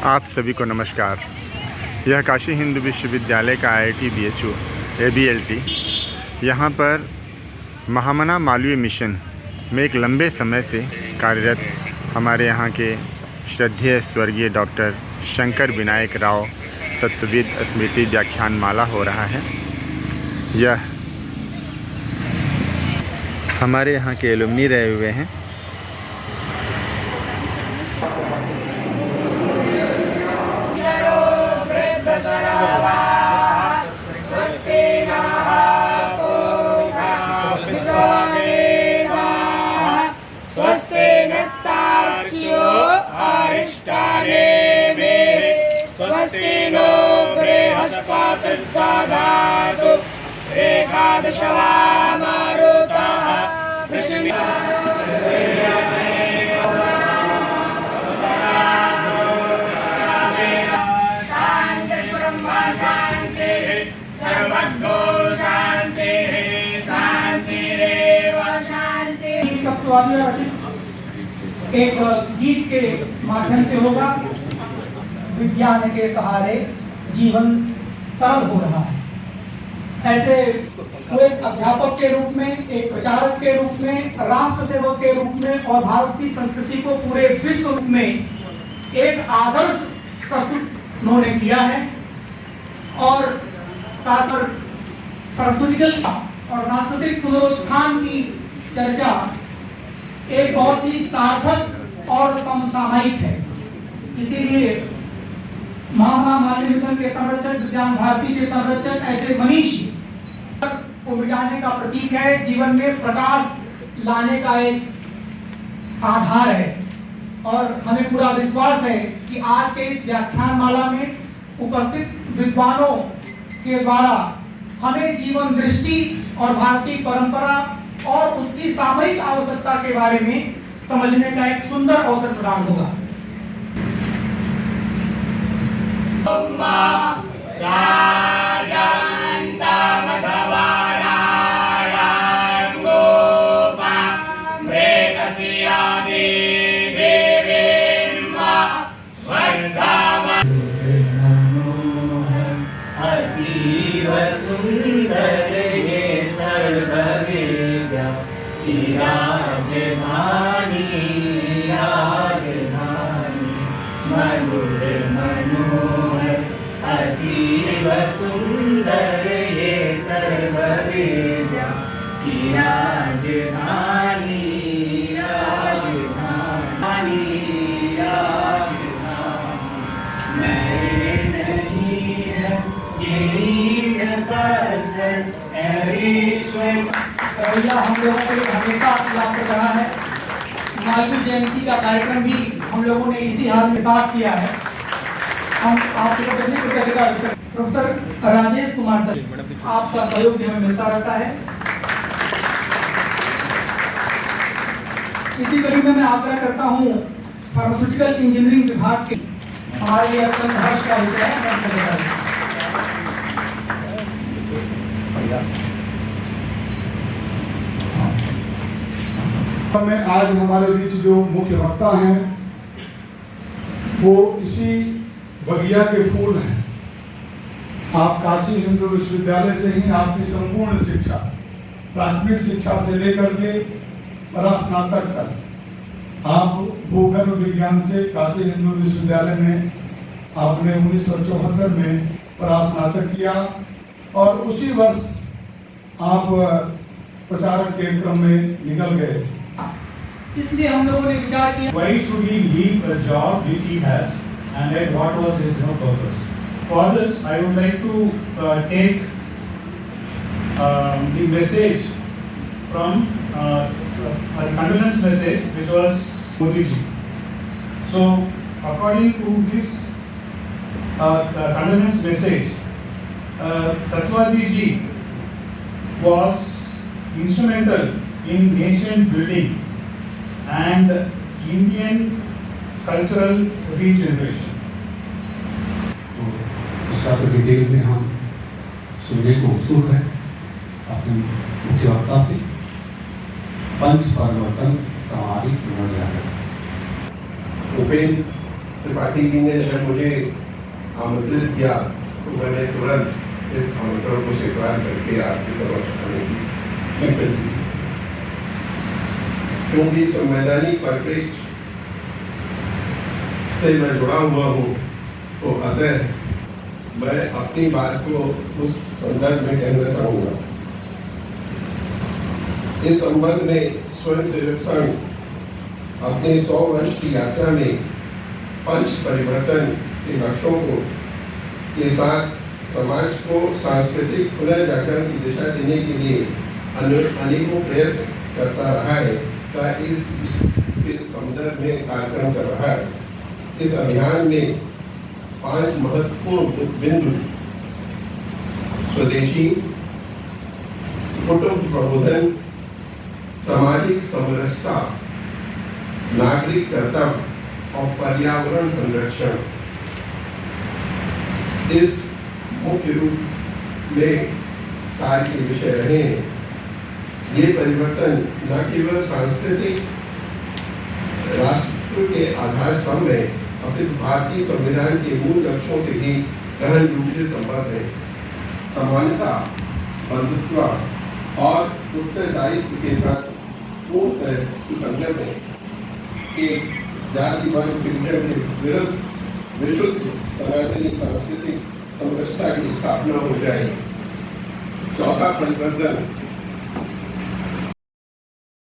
आप सभी को नमस्कार। यह काशी हिंदू विश्वविद्यालय का IIT BHU ABLT यहाँ पर महामना मालवीय मिशन में एक लंबे समय से कार्यरत हमारे यहाँ के श्रद्धेय स्वर्गीय डॉक्टर शंकर विनायक राव तत्वविद स्मृति व्याख्यान माला हो रहा है। यह हमारे यहाँ के एलुमनी रहे हुए हैं। स्वस्ति नो बृहस्पतिर्दधातु एकादशवा मारुतः शांति ब्रह्म शांति सर्वतो शांति शांतिरेव शांति। एक गीत के माध्यम से होगा। विज्ञान के सहारे जीवन सरल हो रहा है। ऐसे वो एक अध्यापक के रूप में, एक प्रचारक के रूप में, राष्ट्र सेवक के रूप में और भारत की संस्कृति को पूरे विश्व में एक आदर्श प्रस्तुत उन्होंने किया है। और फार्मास्यूटिकल और सांस्कृतिक पुनरुत्थान की चर्चा एक बहुत ही सार्थक और समसामयिक है। इसीलिए महामना मालवीय मिशन के संरक्षक, विज्ञान भारती के संरक्षक ऐसे मनीषी को मिटाने का प्रतीक है, जीवन में प्रकाश लाने का एक आधार है। और हमें पूरा विश्वास है कि आज के इस व्याख्यान माला में उपस्थित विद्वानों के द्वारा हमें जीवन दृष्टि और भारतीय परंपरा और उसकी सामयिक आवश्यकता के बारे में समझने का एक सुंदर अवसर प्रदान होगा। अतीव सुंदर ये सर्ववेद्या की राजधानी राजधानी राजधानी। मैं नहीं है ये ईंट पत्थर ईश्वर। हम लोगों को हमेशा याद रहा है। मालवीय जयंती का कार्यक्रम भी हम लोगों ने इसी हाल में साथ किया है। हम आपके प्रोफेसर राजेश कुमार सर, आपका सहयोग भी हमें मिलता रहता है। इसी कड़ी में मैं आग्रह करता हूँ फार्मास्यूटिकल इंजीनियरिंग विभाग के हमारे लिए अत्यंत हर्ष का विषय है। आज हमारे बीच जो मुख्य वक्ता हैं वो इसी बगिया के फूल हैं। आप काशी हिंदू विश्वविद्यालय से ही आपकी संपूर्ण शिक्षा, प्राथमिक शिक्षा से लेकर के परास्नातक तक आप भूगर्भ विज्ञान से काशी हिंदू विश्वविद्यालय में आपने 1974 में परास्नातक किया और उसी वर्ष आप प्रचारक के क्रम में निकल गए। इसलिए हम लोगों ने विचार किया, why should he leave a job which he has and then what was his purpose? For this, I would like to take the message from a condolence message which was Modi ji. So, according to this condolence message, Tatwadi ji was instrumental in nation building and Indian cultural regeneration. उसका तो detail में हम सुनने को उत्सुक है अपने मुख्य वक्ता से। पंच परिवर्तन सामाजिक पुनर्जागरण। उपेंद्र त्रिपाठी जी ने जब मुझे आमंत्रित किया तो मैंने तुरंत इस आमंत्रण को स्वीकार करके आपकी समक्ष आने की स्वीकृति दी। क्योंकि संवैधानिक परिप्रेक्ष्य से मैं जुड़ा हुआ हूँ, तो अतः मैं अपनी बात को उस संदर्भ में कहना चाहूँगा। इस संबंध में स्वयंसेवक संघ अपने 100 वर्ष की यात्रा में पंच परिवर्तन के लक्ष्यों को के साथ समाज को सांस्कृतिक पुनर्जागरण की दिशा देने के लिए अनेकों प्रयत्न करता रहा है तथा इस संदर्भ में कार्यक्रम कर रहा है। इस अभियान में 5 महत्वपूर्ण बिंदु स्वदेशी, कुटुंब प्रबोधन, सामाजिक समरसता, नागरिक कर्तव्य और पर्यावरण संरक्षण इस मुख्य रूप में कार्य के विषय रहे हैं। ये परिवर्तन न केवल सांस्कृतिक राष्ट्र के आधार स्तंभ है, अपितु भारतीय संविधान के मूल लक्ष्यों से भी गहन रूप से संबद्ध है। समानता, बंधुत्व और उत्तरदायित्व के साथ पूर्णतः सुसंगत है कि जाति वर्ग विघटन के विरुद्ध विशुद्ध सनातनी सांस्कृतिक समरसता की स्थापना हो जाए। चौथा परिवर्तन